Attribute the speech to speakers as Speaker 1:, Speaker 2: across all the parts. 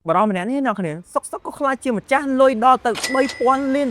Speaker 1: បារម្ភម្នាក់នេះអ្នកគ្នាសុកក៏ខ្លាចជាម្ចាស់លុយដល់ទៅ$3000 លាន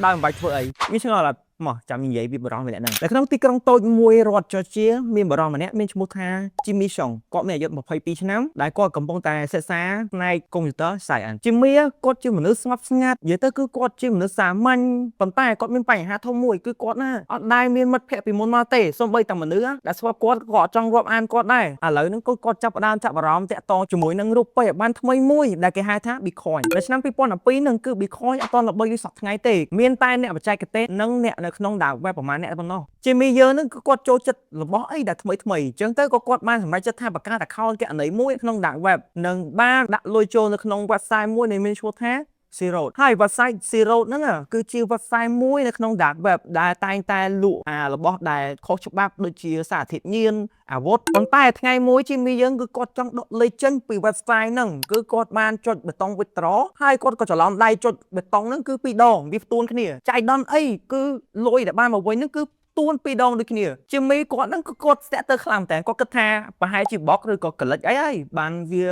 Speaker 1: ដោយមិនបាច់ធ្វើអីមានឆ្ងល់អត់មកចាំនិយាយពីបារម្ភម្នាក់ហ្នឹងតែក្នុងទីក្រុងតូចមួយរដ្ឋចជាមានបារម្ភម្នាក់មានឈ្មោះថា Jimmy Chong គាត់មានអាយុ22ឆ្នាំដែលគាត់កំពុងតែសិក្សាផ្នែក Computer Science Jimmy គាត់ជាមនុស្សស្ងប់ស្ងាត់និយាយទៅគឺគាត់ជាមនុស្សសាមញ្ញប៉ុន្តែគាត់មានបញ្ហាធំមួយគឺគាត់ណាអត់ដែលមានមិត្តភក្តិពីមុនមកទេសូម្បីតែមនុស្សដែលស្គាល់គាត់ក៏អត់ចង់រាប់អានគាត់ដែរឥឡូវហ្នឹងគាត់ចាប់ផ្ដើមចាប់អារម្មណ៍តាក់ទងជាមួយនឹងរូបិយប័ណ្ណថ្មីមួយដែលគេហៅថា Bitcoin នៅឆ្នាំ2012ហ្នឹងគឺ Bitcoin អត់ទាន់ល្បីដូចសប្តាហ៍ថ្ងៃទេមានតែអ្នកបច្ចេកទេសនិងអ្នកនៅក្នុង dark web ប្រហែលអ្នកប៉ុណ្ណោះJimmy យើងហ្នឹងគឺគាត់ចូលចិត្តរបស់អីដែលថ្មីអញ្ចឹងទៅក៏គាត់បានសម្រេចចិត្តថាបង្កើត account គណនីមួយក្នុង dark web និងបានដាក់លុយចូលនៅក្នុង website មួយដែលមានឈ្មោះថា Zero ហើយ website Zero ហ្នឹងគឺជា website មួយនៅក្នុង dark web ដែលតែងតែលក់របស់ដែលខុសច្បាប់ដូចជាសារធាតុញៀនអាវុធប៉ុន្តែថ្ងៃមួយ Jimmy យើងគឺគាត់ចង់ដកលេខចេញពី website ហ្នឹងគឺគាត់បានចុចប៊ូតុង withdraw ហើយគាត់ក៏ច្រឡំដៃចុចប៊ូតុងហ្នឹងគឺ2ដងវាផ្ទួនគ្នាចៃដន្យអីគឺលុយដែលបានមកវិញហ្នឹងគឺទួន2ដងដូចគ្នាJimmyគាត់ហ្នឹងគឺគាត់ស្ទាក់ទៅខ្លាំងតែគាត់គិតថាប្រហែលជាបកឬក៏កលិចអីហើយបានវា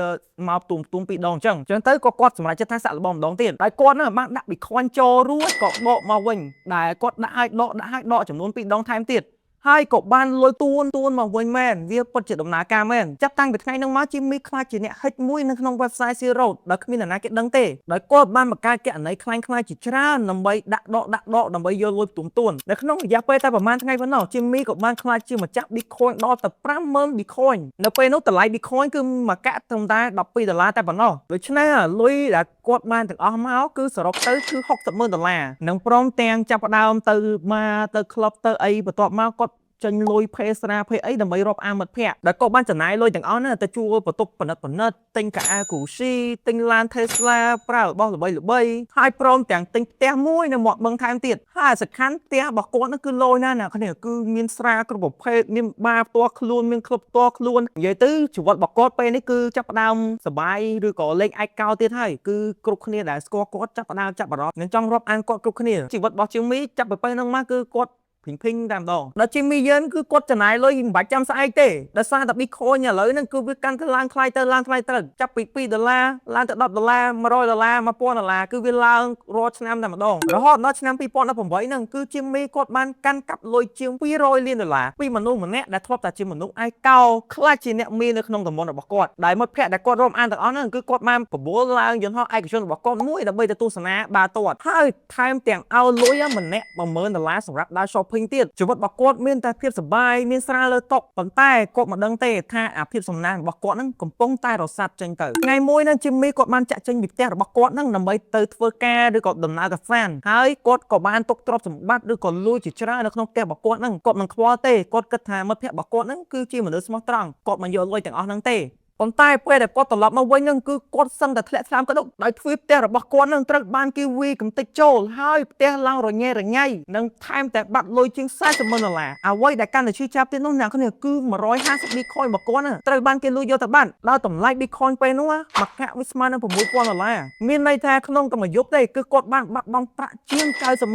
Speaker 1: មកទួន2ដងអញ្ចឹងទៅក៏គាត់សម្រេចចិត្តថាសាក់លបងម្ដងទៀតហើយគាត់ហ្នឹងបានដាក់ Bitcoin ចូលរួចក៏បកមកវិញដែលគាត់ដាក់ឲ្យដកចំនួន2ដងថែមទៀតហើយក៏បានលុយទួនមកវិញមែនវាពិតជាដំណើរការមែនចាប់តាំងពីថ្ងៃហ្នឹងមក Jimmy ខ្លាចជាអ្នកហិចមួយនៅក្នុង website Zero ដែលគ្មានអ្នកណាគេដឹងទេដោយគាត់បានបង្កើតគណនីខ្លាំងៗជាច្រើនដើម្បីដាក់ដកដើម្បីយកលុយផ្ទួននៅក្នុងរយៈពេលតែប្រហែលថ្ងៃប៉ុណ្ណោះ Jimmy ក៏បានខ្លាចជាម្ចាស់ Bitcoin ដល់ទៅ$50000 Bitcoin នៅពេលនោះតម្លៃ Bitcoin គឺមួយកាក់ត្រឹមតែ$12តែប៉ុណ្ណោះដូច្នេះលុយដែលគាត់បានទាំងអស់មកគឺសរុបទៅគឺ$60000និងព្រមទាំងចាប់ផ្ដើមទៅមកទៅ club ទៅអីបន្ទាប់មកគាត់ចេញលុយភេស្រាភេអីដើម្បីរាប់អានមិត្តភក្តិដែលគាត់បានចំណាយលុយទាំងអស់ហ្នឹងទៅជួលបន្ទប់ពិនិត្យទិញកាអាគូស៊ីទិញឡាន Tesla ប្រើរបស់ល្បីហើយព្រមទាំងទិញផ្ទះមួយនៅមាត់បឹងថែមទៀតហើយសំខាន់ផ្ទះរបស់គាត់ហ្នឹងគឺលយណាស់អ្នកគ្នាគឺមានស្រាគ្រប់ប្រភេទមានបារផ្ទាល់ខ្លួនមានក្លឹបផ្ទាល់ខ្លួននិយាយទៅជីវិតរបស់គាត់ពេលនេះគឺចាប់ផ្ដើមសប្បាយឬក៏លេងឯកោទៀតហើយគឺគ្រប់គ្នាដែលស្គាល់គាត់ចាប់ផ្ដើមចាប់អារម្មណ៍និងចង់រាប់អានគាត់គ្រប់គ្នាជីវិតរបស់ Jimmy ចាប់ពីពេលហ្នឹងមកគឺគាត់ភីងតែម្ដងដល់ Jimmy យើងគឺគាត់ចំណាយលុយមិនបាច់ចាំស្អែកទេដោយសារតែ Bitcoin ឥឡូវហ្នឹងគឺវាកាន់តែឡើងថ្លៃទៅចាប់ពី$2ឡើងទៅ$10 $100 $1000 $1000គឺវាឡើងរាល់ឆ្នាំតែម្ដងរហូតដល់ឆ្នាំ2018ហ្នឹងគឺ Jimmy គាត់បានកាន់កាប់លុយជាង$200 លានពីមនុស្សម្នាក់ដែលធ្លាប់តែជាមនុស្សឯកោខ្លាចជាអ្នកមាននៅក្នុងតំបន់របស់គាត់ដែលមិត្តភក្តិដែលគាត់រួមអានទាំងអស់ហ្នឹងគឺគាត់បានប្រមូលឡើងយន្តហោះឯកជនរបស់គាត់មួយដើម្បីទៅទស្សនាបាល់ទាត់ហើយថែមទាំងឲ្យលុយម្នាក់$10000សម្រាប់ដើរ shopping ទៀតជីវិតរបស់គាត់មានតែភាពសប្បាយមានស្រាលើតុប៉ុន្តែគាត់មិនដឹងទេថាអាភាពសំណាងរបស់គាត់ហ្នឹងកំពុងតែរសាត់ចេញទៅថ្ងៃមួយហ្នឹង Jimmy គាត់បានចាក់ចេញពីផ្ទះរបស់គាត់ហ្នឹងដើម្បីទៅធ្វើការឬក៏ដំណើរកម្សាន្តហើយគាត់ក៏បានទុកទ្រព្យសម្បត្តិឬក៏លុយជាច្រើននៅក្នុងផ្ទះរបស់គាត់ហ្នឹងគាត់មិនខ្វល់ទេគាត់គិតថាមិត្តភក្តិរបស់គាត់ហ្នឹងគឺជាមនុស្សស្មោះត្រង់គាត់មិនយកលុយទាំងអស់ហ្នឹងទេប៉ុន្តែពេលដែលគាត់ត្រឡប់មកវិញហ្នឹងគឺគាត់សឹងតែធ្លាក់ស្លាមក្តុកដោយទ្វារផ្ទះរបស់គាត់ហ្នឹងត្រូវបានគេវាយកំទេចចូលហើយផ្ទះឡើងរញ៉េរញ៉ៃនិងថែមតែបាត់លុយជាង$40000អ្វីដែលកាន់តែឈឺចាប់ទៀតនោះអ្នកគ្នាគឺ150 Bitcoin របស់គាត់ត្រូវបានគេលួចយកទៅបាត់ដល់តម្លៃ Bitcoin ពេលនោះមួយកាក់វាស្មើនឹង$6000មានន័យថាក្នុងតែមួយយប់ទេគឺគាត់បានបាត់បង់ប្រាក់ជាង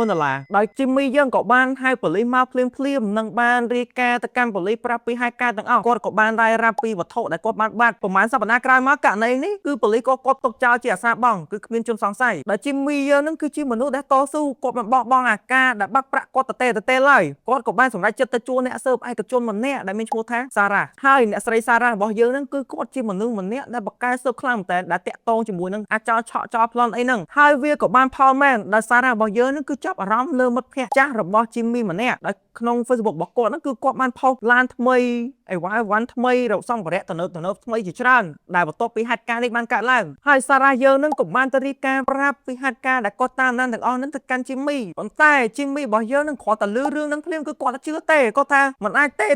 Speaker 1: $90000ដោយ Jimmy យើងក៏បានហៅប៉ូលីសមកភ្លាមនិងបានរាយការណ៍ទៅកាន់ប៉ូលីសប្រាប់ពីហេតុការណ៍ទាំងអស់គាត់ក៏បានរាយរាប់ពីវត្ថុដែលគាត់បានបាត់ប្រហែលសប្តាហ៍ក្រោយមកករណីនេះគឺប៉ូលីសគាត់ទុកចោលជាអាសាបង់គឺគ្មានជនសង្ស័យដែល Jimmy យើងនឹងគឺជាមនុស្សដែលតស៊ូគាត់មិនបោះបង់អាការដែលបាត់ប្រាក់គាត់ទៅទេឡើយគាត់ក៏បានសម្រេចចិត្តទៅជួលអ្នកស៊ើបឯកជនម្នាក់ដែលមានឈ្មោះថា Sarah ហើយអ្នកស្រី Sarah របស់យើងនឹងគឺគាត់ជាមនុស្សម្នាក់ដែលបកកែស៊ើបខ្លាំងមែនដែលតាក់ទងជាមួយនឹងអាចោលឆក់ចោលប្លន់អីហ្នឹងហើយវាក៏បានផលមែនដែល Sarah របស់យើងនឹងគឺចាប់អារម្មណ៍លើមិត្តភក្តិចាស់របស់ Jimmy ម្នាក់ដែលក្នុង Facebook របស់គាត់ហ្នឹងគឺគាត់បានផុសឡានថ្មីអីវ៉ាន់ថ្មីរកសម្ភារៈទំនើបថ្មីជាច្រើនដែលបន្ទាប់ពីហេតុការណ៍នេះបានកើតឡើងហើយសារ៉ាយើងនឹងក៏បានទៅរាយការណ៍ប្រាប់ពីហេតុការណ៍ដែលគាត់តាមដានទាំងអស់ហ្នឹងទៅកាន់ Jimmy ប៉ុន្តែ Jimmy របស់យើងនឹងគ្រាន់តែលឺរឿងហ្នឹងភ្លាមគឺគាត់អត់ជឿទេគាត់ថាមិនអាចទេ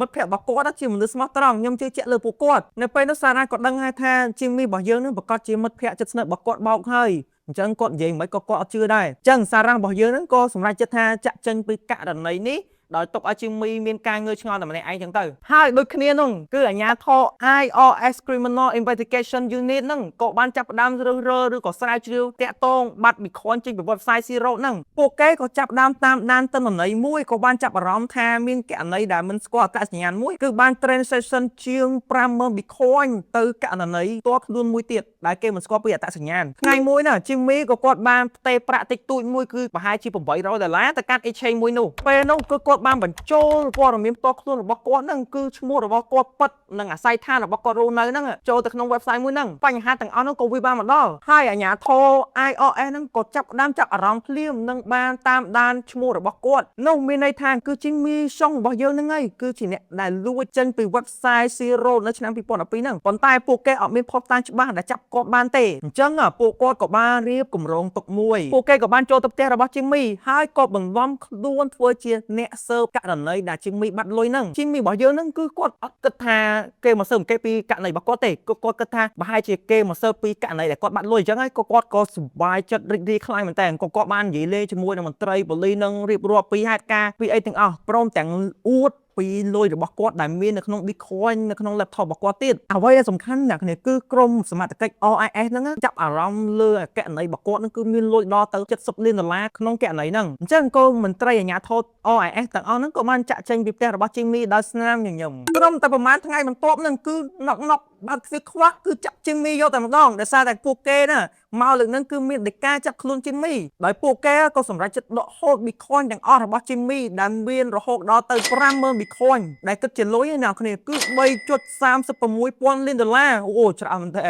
Speaker 1: មិត្តភក្តិរបស់គាត់ជាមនុស្សស្មោះត្រង់ខ្ញុំជឿជាក់លើពួកគាត់នៅពេលនោះសារ៉ាក៏ដឹងថា Jimmy របស់យើងនឹងប្រកាសជាមិត្តភក្តិជិតស្និទ្ធរបស់គាត់បោកហើយអញ្ចឹងគាត់និយាយមិនក៏គាត់អត់ជឿដែរអញ្ចឹងសារ៉ារបស់យើងនឹងក៏សម្រេចចិត្តថាចាក់ចេញពីករណីនេះ ដោយទុកឲ្យJimmy មានការងើយឆ្ងល់តែម្នាក់ឯងចឹងទៅហើយដូចគ្នានោះគឺអាជ្ញាធរ IRS Criminal Investigation Unit ហ្នឹងក៏បានចាប់ផ្ដើមរើសរើឬក៏ស្រាវជ្រាវតាក់ទងបាត់ Bitcoin ចេញពី website Zero ហ្នឹងពួកគេក៏ចាប់ផ្ដើមតាមដានទិន្នន័យមួយក៏បានចាប់អារម្មណ៍ថាមានករណីដែលមិនស្គាល់អត្តសញ្ញាណមួយគឺបាន transaction ជាង 50,000 Bitcoin ទៅករណីផ្ទាល់ខ្លួនមួយទៀតដែលគេមិនស្គាល់ពីអត្តសញ្ញាណថ្ងៃមួយណា Jimmy ក៏គាត់បានផ្ទេរប្រាក់តិចតួចមួយគឺប្រហែលជា$800ទៅកាន់ exchange មួយនោះពេលនោះគឺគាត់បានបញ្ចូលព័ត៌មានផ្ទាល់ខ្លួនរបស់គាត់ហ្នឹងគឺឈ្មោះរបស់គាត់ពិតនិងអាស័យដ្ឋានរបស់គាត់រស់នៅហ្នឹងចូលទៅក្នុង website មួយហ្នឹងបញ្ហាទាំងអស់ហ្នឹងក៏វាបានមកដល់ហើយអាជ្ញាធរ IRS ហ្នឹងក៏ចាប់ផ្ដើមចាប់អារម្មណ៍ភ្លាមនិងបានតាមដានឈ្មោះរបស់គាត់នោះមានន័យថាគឺ Jimmy Song របស់យើងហ្នឹងឯងគឺជាអ្នកដែលលួចចេញពី website Zero នៅឆ្នាំ2012ហ្នឹងប៉ុន្តែពួកគេអត់មានភស្តុតាងច្បាស់ដែលចាប់គាត់បានទេអញ្ចឹងពួកគាត់ក៏បានរៀបគម្រោងទុកមួយពួកគេក៏បានចូលទៅផ្ទះរបស់ Jimmy ហើយក៏បន្លំខ្លួនធ្វើជាអ្នកស៊ើបករណីដែល Jimmy បាត់លុយហ្នឹង Jimmy របស់យើងហ្នឹងគឺគាត់អត់គិតថាគេមកស៊ើបអង្កេតពីករណីរបស់គាត់ទេគាត់គិតថាប្រហែលជាគេមកស៊ើបពីករណីដែលគាត់បាត់លុយអញ្ចឹងហើយគាត់ក៏សប្បាយចិត្តរីករាយខ្លាំងមែនតើគាត់បាននិយាយលេងជាមួយនឹងមន្ត្រីប៉ូលីសនឹងរៀបរាប់ពីហេតុការណ៍ពីអីទាំងអស់ព្រមទាំងអួតពីលុយរបស់គាត់ដែលមាននៅក្នុង Bitcoin នៅក្នុង laptop របស់គាត់ទៀតអ្វីដែលសំខាន់ណាស់គ្នាគឺក្រុមសមត្ថកិច្ច RIS ហ្នឹងចាប់អារម្មណ៍លើករណីរបស់គាត់ហ្នឹងគឺមានលុយដល់ទៅ$70 លានក្នុងករណីហ្នឹងអញ្ចឹងក៏មន្ត្រីអាជ្ញាធរ RIS ទាំងអស់ហ្នឹងក៏បានចាក់ចេញពីផ្ទះរបស់ Jimmy ដោយស្នាមញញឹមត្រឹមតែប្រហែលថ្ងៃបន្ទាប់ហ្នឹងគឺណក់បើកទ្វារខ្វាក់គឺចាប់ Jimmy យកតែម្ដងដោយសារតែពួកគេណាមកលើកហ្នឹងគឺមានដីកាចាប់ខ្លួន Jimmy ដោយពួកគេក៏សម្រេចចិត្តដកហូត Bitcoin ទាំងអស់របស់ Jimmy ដែលមានរហូតដល់ទៅ50,000 Bitcoin ដែលគិតជាលុយឯណាគ្នាគឺ$3.36 លានអូច្រើនមែនតើ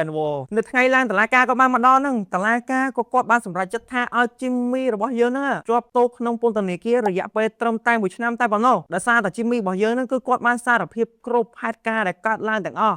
Speaker 1: នៅថ្ងៃឡើងតុលាការក៏បានមកដល់ហ្នឹងតុលាការក៏គាត់បានសម្រេចចិត្តថាឲ្យ Jimmy របស់យើងហ្នឹងជាប់ទោសក្នុងពន្ធនាគាររយៈពេលត្រឹមតែ1ឆ្នាំតែប៉ុណ្ណោះដោយសារតែ Jimmy របស់យើងហ្នឹងគឺគាត់បានសារភាពគ្រប់ហេតុការណ៍ដែលកើតឡើងទាំងអស់